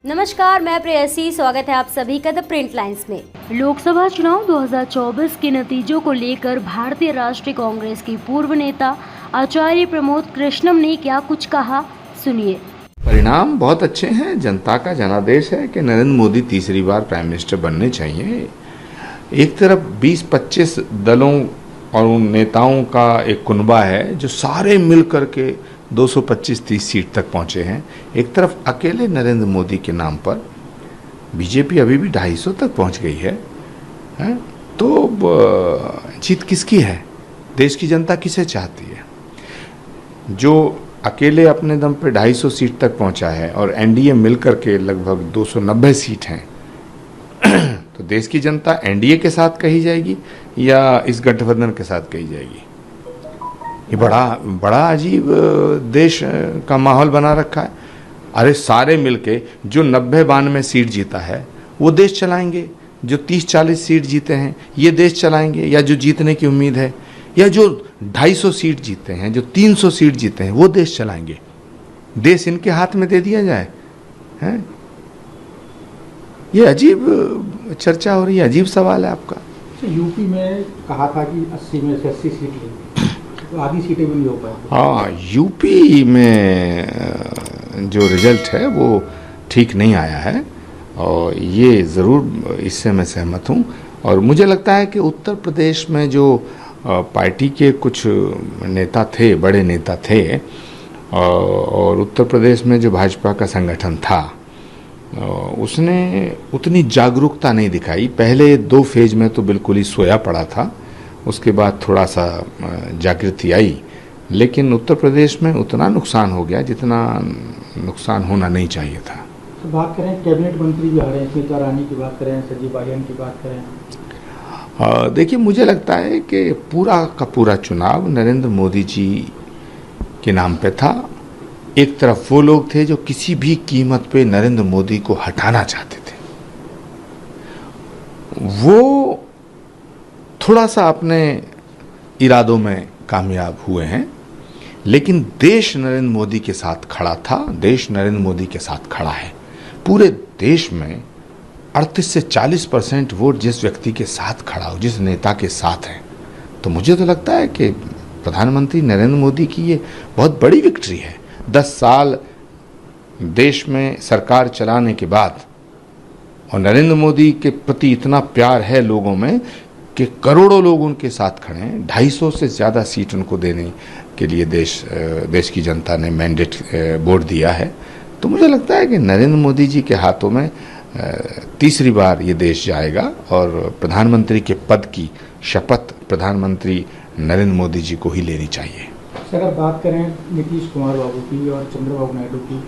नमस्कार, मैं प्रेयसी। स्वागत है आप सभी का द प्रिंट लाइन्स में। लोकसभा चुनाव 2024 के नतीजों को लेकर भारतीय राष्ट्रीय कांग्रेस के पूर्व नेता आचार्य प्रमोद कृष्णम ने क्या कुछ कहा, सुनिए। परिणाम बहुत अच्छे हैं। जनता का जनादेश है कि नरेंद्र मोदी तीसरी बार प्राइम मिनिस्टर बनने चाहिए। एक तरफ 20-25 दलों और उन नेताओं का एक कुनबा है जो सारे मिल करके 225-30 सीट तक पहुंचे हैं। एक तरफ अकेले नरेंद्र मोदी के नाम पर बीजेपी अभी भी 250 तक पहुंच गई है। तो जीत किसकी है? देश की जनता किसे चाहती है? जो अकेले अपने दम पे 250 सीट तक पहुंचा है और एनडीए मिलकर के लगभग 290 सीट हैं, तो देश की जनता एनडीए के साथ कही जाएगी या इस गठबंधन के साथ कही जाएगी? ये बड़ा अजीब देश का माहौल बना रखा है। अरे सारे मिलके जो 90-92 सीट जीता है वो देश चलाएंगे, जो 30-40 सीट जीते हैं ये देश चलाएंगे, या जो जीतने की उम्मीद है, या जो 250 सीट जीते हैं, जो 300 सीट जीते हैं वो देश चलाएंगे। देश इनके हाथ में दे दिया जाए, हैं? ये अजीब चर्चा हो रही है, अजीब सवाल है आपका। यूपी में कहा था कि 80 में से 80 सीट लेंगे, तो आधी सीटें भी नहीं हो पाई। हाँ, यूपी में जो रिजल्ट है वो ठीक नहीं आया है और ये ज़रूर इससे मैं सहमत हूँ। और मुझे लगता है कि उत्तर प्रदेश में जो पार्टी के कुछ नेता थे, बड़े नेता थे, और उत्तर प्रदेश में जो भाजपा का संगठन था उसने उतनी जागरूकता नहीं दिखाई। पहले 2 फेज में तो बिल्कुल ही सोया पड़ा था, उसके बाद थोड़ा सा जागृति आई, लेकिन उत्तर प्रदेश में उतना नुकसान हो गया जितना नुकसान होना नहीं चाहिए था। तो बात करें, कैबिनेट मंत्री भी आ रहे हैं, स्मिता ईरानी की बात करें, सजीव बालियान की बात करें। देखिए, मुझे लगता है कि पूरा का पूरा चुनाव नरेंद्र मोदी जी के नाम पे था। एक तरफ वो लोग थे जो किसी भी कीमत पे नरेंद्र मोदी को हटाना चाहते थे, वो थोड़ा सा अपने इरादों में कामयाब हुए हैं, लेकिन देश नरेंद्र मोदी के साथ खड़ा था। देश नरेंद्र मोदी के साथ खड़ा है। पूरे देश में 38 से 40% वोट जिस व्यक्ति के साथ खड़ा हो, जिस नेता के साथ है, तो मुझे तो लगता है कि प्रधानमंत्री नरेंद्र मोदी की ये बहुत बड़ी विक्ट्री है। 10 साल देश में सरकार चलाने के बाद और नरेंद्र मोदी के प्रति इतना प्यार है लोगों में कि करोड़ों लोग उनके साथ खड़े हैं। 250 से ज़्यादा सीट उनको देने के लिए देश की जनता ने मैंडेट वोट दिया है। तो मुझे लगता है कि नरेंद्र मोदी जी के हाथों में तीसरी बार ये देश जाएगा और प्रधानमंत्री के पद की शपथ प्रधानमंत्री नरेंद्र मोदी जी को ही लेनी चाहिए। अगर बात करें नीतीश कुमार बाबू की और चंद्रबाबू नायडू की,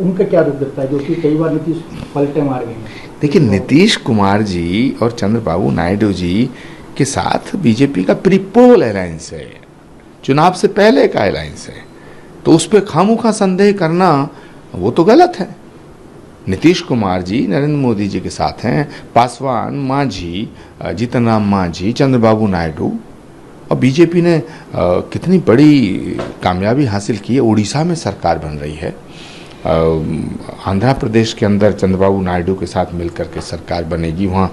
उनका क्या रुख दिखता है, जो कि कई बार नीतीश पलटे मार गए हैं? देखिए, नीतीश कुमार जी और चंद्रबाबू नायडू जी के साथ बीजेपी का प्रीपोल अलायंस है, चुनाव से पहले का अलायंस है, तो उस पर खामोखा संदेह करना वो तो गलत है। नीतीश कुमार जी नरेंद्र मोदी जी के साथ हैं, पासवान, मांझी, जीतन राम मांझी, चंद्रबाबू नायडू, और बीजेपी ने कितनी बड़ी कामयाबी हासिल की है। उड़ीसा में सरकार बन रही है, आंध्र प्रदेश के अंदर चंद्रबाबू नायडू के साथ मिलकर के सरकार बनेगी, वहाँ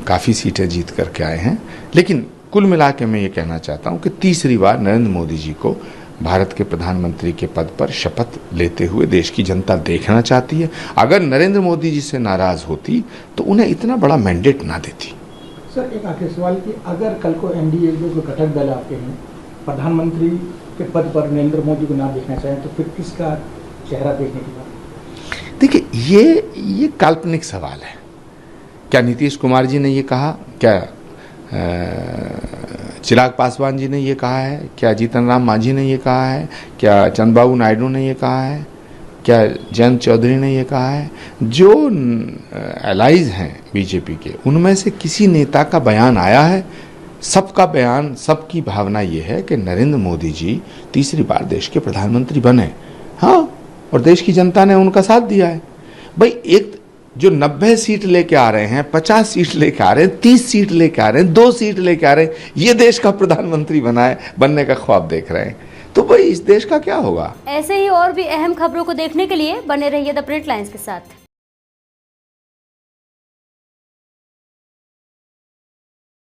काफ़ी सीटें जीत करके आए हैं। लेकिन कुल मिला के मैं ये कहना चाहता हूँ कि तीसरी बार नरेंद्र मोदी जी को भारत के प्रधानमंत्री के पद पर शपथ लेते हुए देश की जनता देखना चाहती है। अगर नरेंद्र मोदी जी से नाराज़ होती तो उन्हें इतना बड़ा मैंडेट ना देती। सर, एक आखिरी सवाल कि अगर कल को एनडीए जो घटक दल आपके हैं प्रधानमंत्री के पद पर नरेंद्र मोदी को ना देखना चाहें, तो फिर किसका चेहरा देखने की बात? देखिए, ये काल्पनिक सवाल है। क्या नीतीश कुमार जी ने ये कहा? क्या चिराग पासवान जी ने ये कहा है? क्या जीतन राम मांझी ने ये कहा है? क्या चंद्रबाबू नायडू ने ये कहा है? क्या जयंत चौधरी ने ये कहा है? जो एलाइज हैं बीजेपी के, उनमें से किसी नेता का बयान आया है? सबका बयान, सबकी भावना ये है कि नरेंद्र मोदी जी तीसरी बार देश के प्रधानमंत्री बने। हाँ, और देश की जनता ने उनका साथ दिया है। भाई, एक जो 90 सीट लेके आ रहे हैं, 50 सीट लेके आ रहे हैं, 30 सीट लेके आ रहे हैं, 2 सीट लेके आ रहे हैं, ये देश का प्रधानमंत्री बनने का ख्वाब देख रहे हैं, तो भाई इस देश का क्या होगा। ऐसे ही और भी अहम खबरों को देखने के लिए बने रहिए द प्रिंट लाइन्स के साथ।